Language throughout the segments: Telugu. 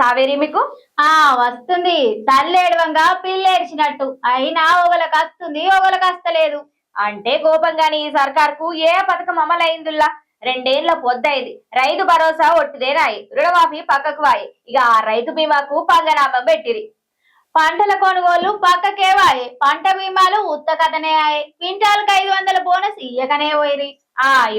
కావేరి మీకు? ఆ వస్తుంది. తల్లేడవంగా పిల్లేడ్చినట్టు అయినా ఒకళ్ళకి వస్తుంది ఒకళ్ళకి వస్తలేదు. అంటే కోపంగాని ఈ సర్కార్కు ఏ పథకం అమలైందుల్లా? రెండేళ్ల పొద్దైంది. రైతు భరోసా ఒట్టిదే రాయి, రుణమాఫీ పక్కకు వాయి, ఇక ఆ రైతు బీమాకు పంగనామం పెట్టిరి. పంటల కొనుగోలు పక్కకే వాయే, పంట బీమాలు ఉత్త కథనే ఆయే. క్వింటాల్కి 500 బోనస్ ఇయ్యకనే పోయిరి.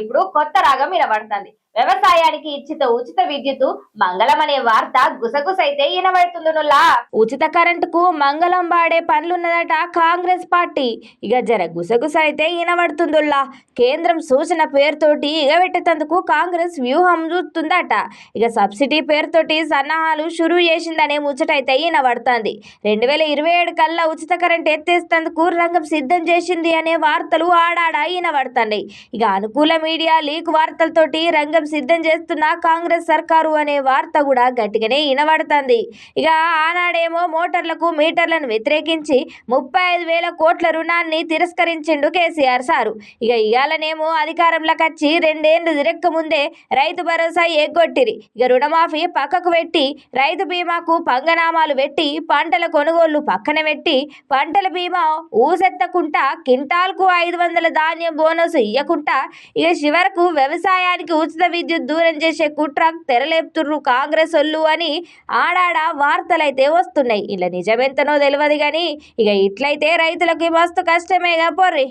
ఇప్పుడు కొత్త రాగం వినబడుతుంది. వ్యవసాయానికి ఉచిత విద్యుత్ మంగళం అనే వార్త గుసగుసైతే వినబడుతుందినులా. ఉచిత కరెంటుకు మంగళం వాడే పనులున్నదట కాంగ్రెస్ పార్టీ. ఇక జర గుసగుస అయితే వినబడుతుందిలా. కేంద్రం సూచన పేరుతోటి ఇగబెట్టేందుకు కాంగ్రెస్ వ్యూహం చూస్తుందట. ఇక సబ్సిడీ పేరుతోటి సన్నాహాలు షురూ చేసిందనే ముచ్చటైతే వినబడుతుంది. 2027 కల్లా ఉచిత కరెంట్ ఎత్తేస్తేందుకు రంగం సిద్ధం చేసింది అనే వార్తలు ఆడాడా వినబడుతున్నాయి. ఇక అనుకూల మీడియా లీక్ వార్తలతోటి రంగం సిద్ధం చేస్తున్న కాంగ్రెస్ సర్కారు అనే వార్త కూడా గట్టిగానే వినబడుతుంది. ఇక ఆనాడేమో మోటార్లకు మీటర్లను వ్యతిరేకించి 35,000 కోట్ల రుణాన్ని తిరస్కరించిండు కేసీఆర్ సారు. ఇక ఇయాలనేమో అధికారంలోకి వచ్చి 2 ఏళ్లు తిరక్క ముందే రైతు భరోసా ఎగ్గొట్టిరి. ఇక రుణమాఫీ పక్కకు పెట్టి రైతు బీమాకు పంగనామాలు పెట్టి పంటల కొనుగోళ్లు పక్కన పెట్టి పంటల బీమా ఊసెత్తకుంటా కింటాల్కు 500 ధాన్యం బోనస్ ఇయ్యకుంటా ఇక చివరకు వ్యవసాయానికి ఉచిత విద్యుత్ దూరం చేసే కుట్ర తెరలేపుతుర్రు కాంగ్రెస్ ఒళ్ళు అని ఆడాడ వార్తలైతే వస్తున్నాయి. ఇలా నిజమెంతనో తెలియదు కానీ ఇక ఇట్లయితే రైతులకి మస్తు కష్టమేగా పొర్రి.